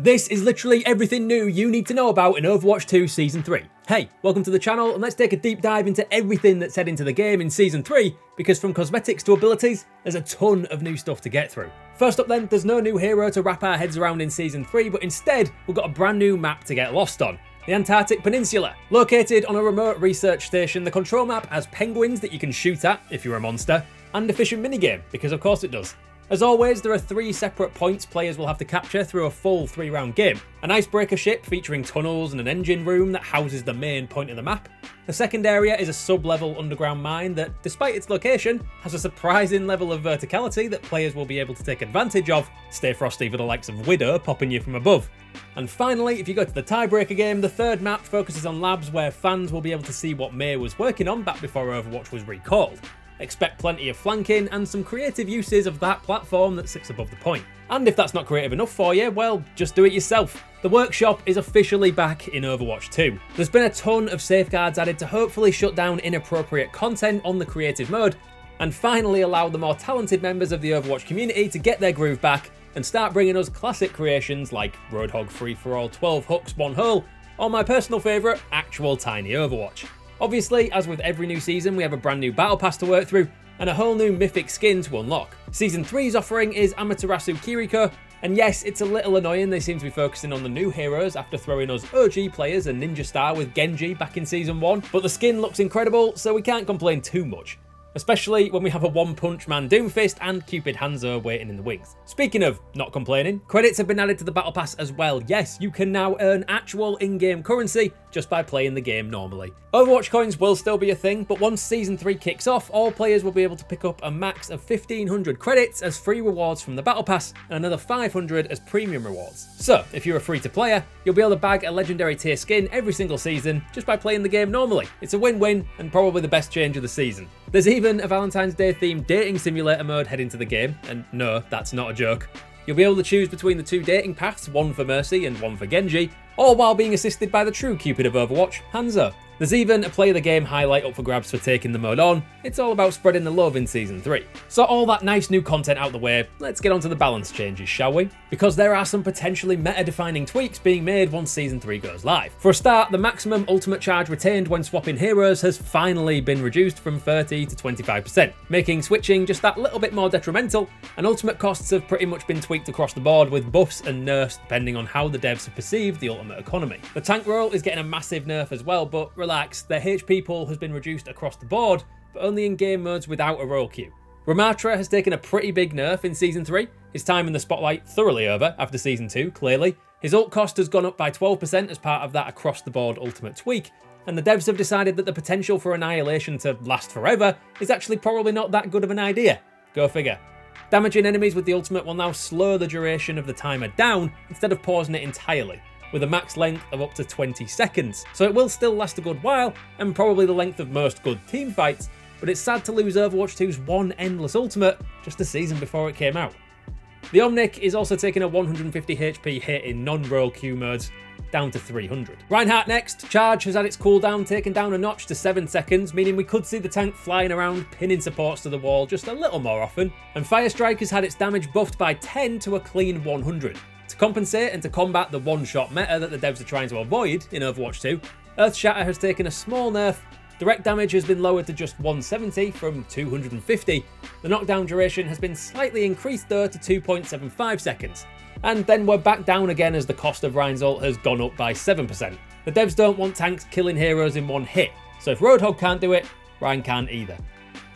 This is literally everything new you need to know about in Overwatch 2 Season 3. Hey, welcome to the channel and let's take a deep dive into everything that's said into the game in Season 3, because from cosmetics to abilities, there's a ton of new stuff to get through. First up then, there's no new hero to wrap our heads around in Season 3, but instead, we've got a brand new map to get lost on. The Antarctic Peninsula. Located on a remote research station, the control map has penguins that you can shoot at if you're a monster, and a fishing minigame, because of course it does. As always, there are 3 separate points players will have to capture through a full 3-round game. An icebreaker ship featuring tunnels and an engine room that houses the main point of the map. The second area is a sub-level underground mine that, despite its location, has a surprising level of verticality that players will be able to take advantage of. Stay frosty for the likes of Widow popping you from above. And finally, if you go to the tiebreaker game, the third map focuses on labs where fans will be able to see what May was working on back before Overwatch was recalled. Expect plenty of flanking and some creative uses of that platform that sits above the point. And if that's not creative enough for you, well, just do it yourself. The workshop is officially back in Overwatch 2. There's been a ton of safeguards added to hopefully shut down inappropriate content on the creative mode, and finally allow the more talented members of the Overwatch community to get their groove back and start bringing us classic creations like Roadhog Free-for-All 12 hooks 1 hole, or my personal favourite, actual tiny Overwatch. Obviously, as with every new season, we have a brand new battle pass to work through, and a whole new mythic skin to unlock. Season 3's offering is Amaterasu Kiriko, and yes, it's a little annoying they seem to be focusing on the new heroes after throwing us OG players a Ninja Star with Genji back in Season 1, but the skin looks incredible, so we can't complain too much. Especially when we have a one-punch man Doomfist and Cupid Hanzo waiting in the wings. Speaking of not complaining, credits have been added to the battle pass as well. Yes, you can now earn actual in-game currency just by playing the game normally. Overwatch coins will still be a thing, but once Season 3 kicks off, all players will be able to pick up a max of 1,500 credits as free rewards from the battle pass and another 500 as premium rewards. So, if you're a free-to-player, you'll be able to bag a legendary tier skin every single season just by playing the game normally. It's a win-win and probably the best change of the season. There's even a Valentine's Day themed dating simulator mode heading to the game, and no, that's not a joke. You'll be able to choose between the 2 dating paths, one for Mercy and one for Genji, all while being assisted by the true Cupid of Overwatch, Hanzo. There's even a play of the game highlight up for grabs for taking the mode on. It's all about spreading the love in Season 3. So all that nice new content out the way, let's get on to the balance changes, shall we? Because there are some potentially meta-defining tweaks being made once Season 3 goes live. For a start, the maximum ultimate charge retained when swapping heroes has finally been reduced from 30 to 25%, making switching just that little bit more detrimental, and ultimate costs have pretty much been tweaked across the board with buffs and nerfs depending on how the devs have perceived the ultimate economy. The tank roll is getting a massive nerf as well, but relax, their HP pool has been reduced across the board, but only in game modes without a roll queue. Ramatra has taken a pretty big nerf in Season 3, his time in the spotlight thoroughly over after Season 2, clearly. His ult cost has gone up by 12% as part of that across the board ultimate tweak, and the devs have decided that the potential for Annihilation to last forever is actually probably not that good of an idea. Go figure. Damaging enemies with the ultimate will now slow the duration of the timer down instead of pausing it entirely, with a max length of up to 20 seconds. So it will still last a good while, and probably the length of most good team fights, but it's sad to lose Overwatch 2's one endless ultimate just a season before it came out. The Omnic is also taking a 150 HP hit in non-roll queue modes, down to 300. Reinhardt next. Charge has had its cooldown taken down a notch to 7 seconds, meaning we could see the tank flying around, pinning supports to the wall just a little more often. And Firestrike has had its damage buffed by 10 to a clean 100. To compensate and to combat the one-shot meta that the devs are trying to avoid in Overwatch 2, Earthshatter has taken a small nerf. Direct damage has been lowered to just 170 from 250. The knockdown duration has been slightly increased though to 2.75 seconds. And then we're back down again as the cost of Rein's ult has gone up by 7%. The devs don't want tanks killing heroes in one hit, so if Roadhog can't do it, Rein can't either.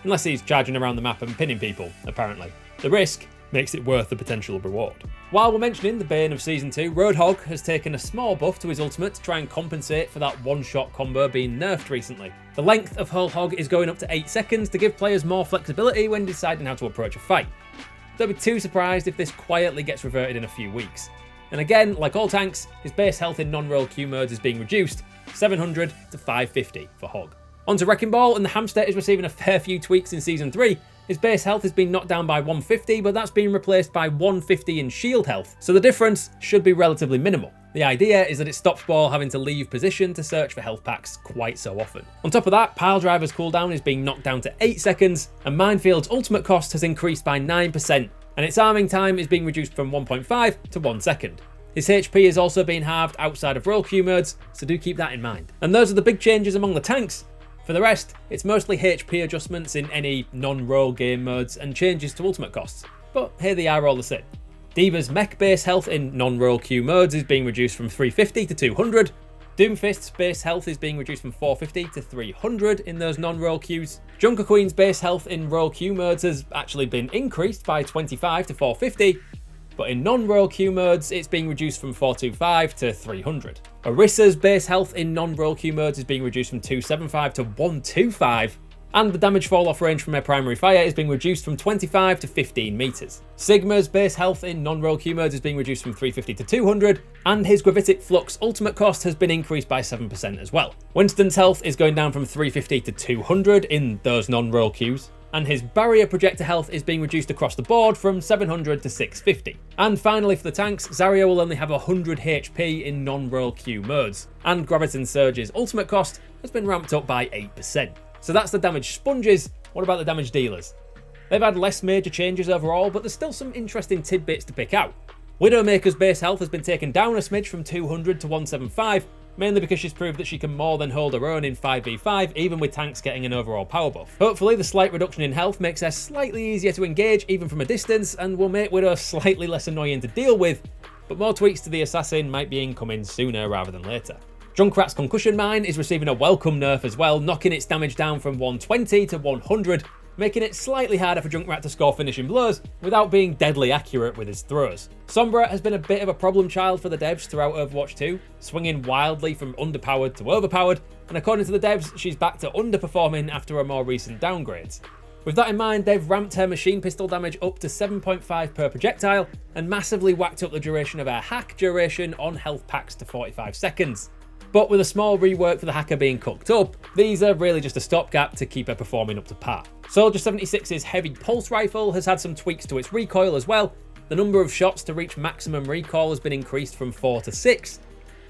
Unless he's charging around the map and pinning people, apparently. The risk makes it worth the potential reward. While we're mentioning the bane of Season 2, Roadhog has taken a small buff to his ultimate to try and compensate for that one-shot combo being nerfed recently. The length of Whole Hog is going up to 8 seconds to give players more flexibility when deciding how to approach a fight. Don't be too surprised if this quietly gets reverted in a few weeks. And again, like all tanks, his base health in non-roll queue modes is being reduced, 700 to 550 for Hog. On to Wrecking Ball, and the Hamster is receiving a fair few tweaks in Season 3. His base health has been knocked down by 150, but that's been replaced by 150 in shield health, so the difference should be relatively minimal. The idea is that it stops Ball having to leave position to search for health packs quite so often. On top of that, Piledriver's cooldown is being knocked down to 8 seconds, and Minefield's ultimate cost has increased by 9%, and its arming time is being reduced from 1.5 to 1 second. His HP is also being halved outside of role queue modes, so do keep that in mind. And those are the big changes among the tanks. For the rest, it's mostly HP adjustments in any non-role game modes and changes to ultimate costs, but here they are all the same. D.Va's mech base health in non-role queue modes is being reduced from 350 to 200, Doomfist's base health is being reduced from 450 to 300 in those non-role queues. Junker Queen's base health in role queue modes has actually been increased by 25 to 450, but in non-role queue modes it's being reduced from 425 to 300. Orissa's base health in non-role queue modes is being reduced from 275 to 125, and the damage fall off range from her primary fire is being reduced from 25 to 15 meters. Sigma's base health in non-role queue modes is being reduced from 350 to 200, and his Gravitic Flux ultimate cost has been increased by 7% as well. Winston's health is going down from 350 to 200 in those non-role queues, and his barrier projector health is being reduced across the board from 700 to 650. And finally for the tanks, Zarya will only have 100 HP in non-role queue modes, and Graviton Surge's ultimate cost has been ramped up by 8%. So that's the damage sponges. What about the damage dealers? They've had less major changes overall, but there's still some interesting tidbits to pick out. Widowmaker's base health has been taken down a smidge from 200 to 175, mainly because she's proved that she can more than hold her own in 5v5, even with tanks getting an overall power buff. Hopefully the slight reduction in health makes her slightly easier to engage even from a distance, and will make Widow slightly less annoying to deal with, but more tweaks to the assassin might be incoming sooner rather than later. Junkrat's Concussion Mine is receiving a welcome nerf as well, knocking its damage down from 120 to 100, making it slightly harder for Junkrat to score finishing blows without being deadly accurate with his throws. Sombra has been a bit of a problem child for the devs throughout Overwatch 2, swinging wildly from underpowered to overpowered, and according to the devs, she's back to underperforming after her more recent downgrades. With that in mind, they've ramped her machine pistol damage up to 7.5 per projectile, and massively whacked up the duration of her hack duration on health packs to 45 seconds. But with a small rework for the hacker being cooked up, these are really just a stopgap to keep her performing up to par. Soldier 76's heavy pulse rifle has had some tweaks to its recoil as well. The number of shots to reach maximum recoil has been increased from 4 to 6,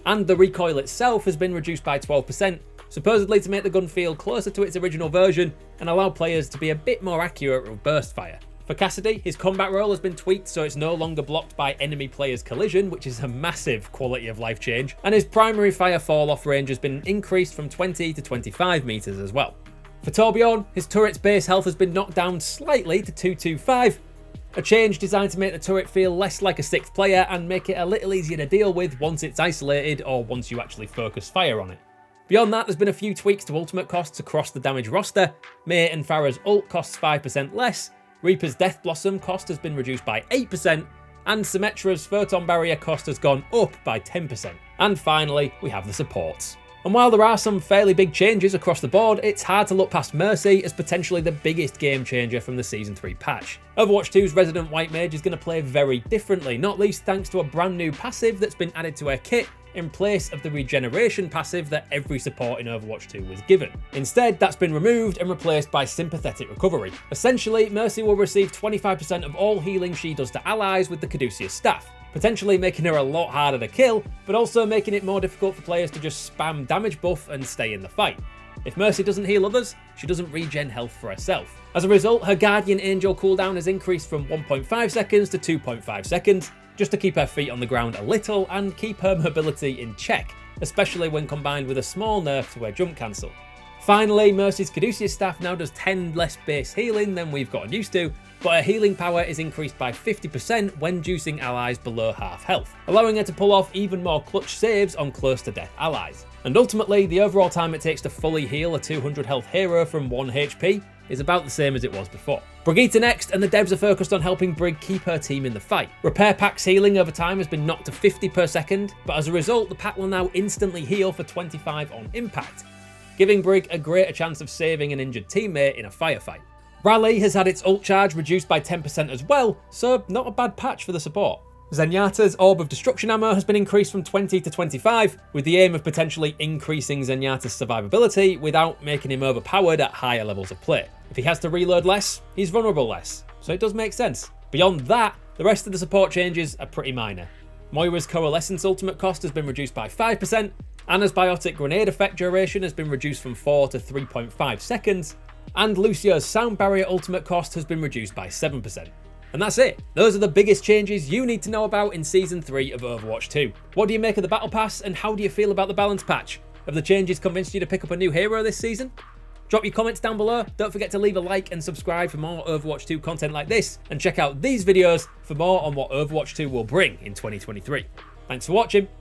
and the recoil itself has been reduced by 12%, supposedly to make the gun feel closer to its original version and allow players to be a bit more accurate with burst fire. For Cassidy, his combat roll has been tweaked so it's no longer blocked by enemy players' collision, which is a massive quality of life change, and his primary fire fall off range has been increased from 20 to 25 meters as well. For Torbjorn, his turret's base health has been knocked down slightly to 225, a change designed to make the turret feel less like a sixth player and make it a little easier to deal with once it's isolated or once you actually focus fire on it. Beyond that, there's been a few tweaks to ultimate costs across the damage roster. Mei and Farah's ult costs 5% less, Reaper's Death Blossom cost has been reduced by 8%, and Symmetra's Photon Barrier cost has gone up by 10%. And finally, we have the supports. And while there are some fairly big changes across the board, it's hard to look past Mercy as potentially the biggest game changer from the Season 3 patch. Overwatch 2's Resident White Mage is going to play very differently, not least thanks to a brand new passive that's been added to her kit in place of the regeneration passive that every support in Overwatch 2 was given. Instead, that's been removed and replaced by Sympathetic Recovery. Essentially, Mercy will receive 25% of all healing she does to allies with the Caduceus staff, potentially making her a lot harder to kill, but also making it more difficult for players to just spam damage buff and stay in the fight. If Mercy doesn't heal others, she doesn't regen health for herself. As a result, her Guardian Angel cooldown has increased from 1.5 seconds to 2.5 seconds, just to keep her feet on the ground a little and keep her mobility in check, especially when combined with a small nerf to her jump cancel. Finally, Mercy's Caduceus staff now does 10 less base healing than we've gotten used to, but her healing power is increased by 50% when juicing allies below half health, allowing her to pull off even more clutch saves on close to death allies. And ultimately, the overall time it takes to fully heal a 200 health hero from 1 HP is about the same as it was before. Brigitte next, and the devs are focused on helping Brig keep her team in the fight. Repair Pack's healing over time has been knocked to 50 per second, but as a result, the pack will now instantly heal for 25 on impact, giving Brig a greater chance of saving an injured teammate in a firefight. Rally has had its ult charge reduced by 10% as well, so not a bad patch for the support. Zenyatta's Orb of Destruction ammo has been increased from 20 to 25, with the aim of potentially increasing Zenyatta's survivability without making him overpowered at higher levels of play. If he has to reload less, he's vulnerable less, so it does make sense. Beyond that, the rest of the support changes are pretty minor. Moira's Coalescence ultimate cost has been reduced by 5%, Anna's Biotic Grenade effect duration has been reduced from 4 to 3.5 seconds, and Lucio's Sound Barrier ultimate cost has been reduced by 7%. And that's it. Those are the biggest changes you need to know about in Season 3 of Overwatch 2. What do you make of the Battle Pass, and how do you feel about the balance patch? Have the changes convinced you to pick up a new hero this season? Drop your comments down below, don't forget to leave a like and subscribe for more Overwatch 2 content like this, and check out these videos for more on what Overwatch 2 will bring in 2023. Thanks for watching.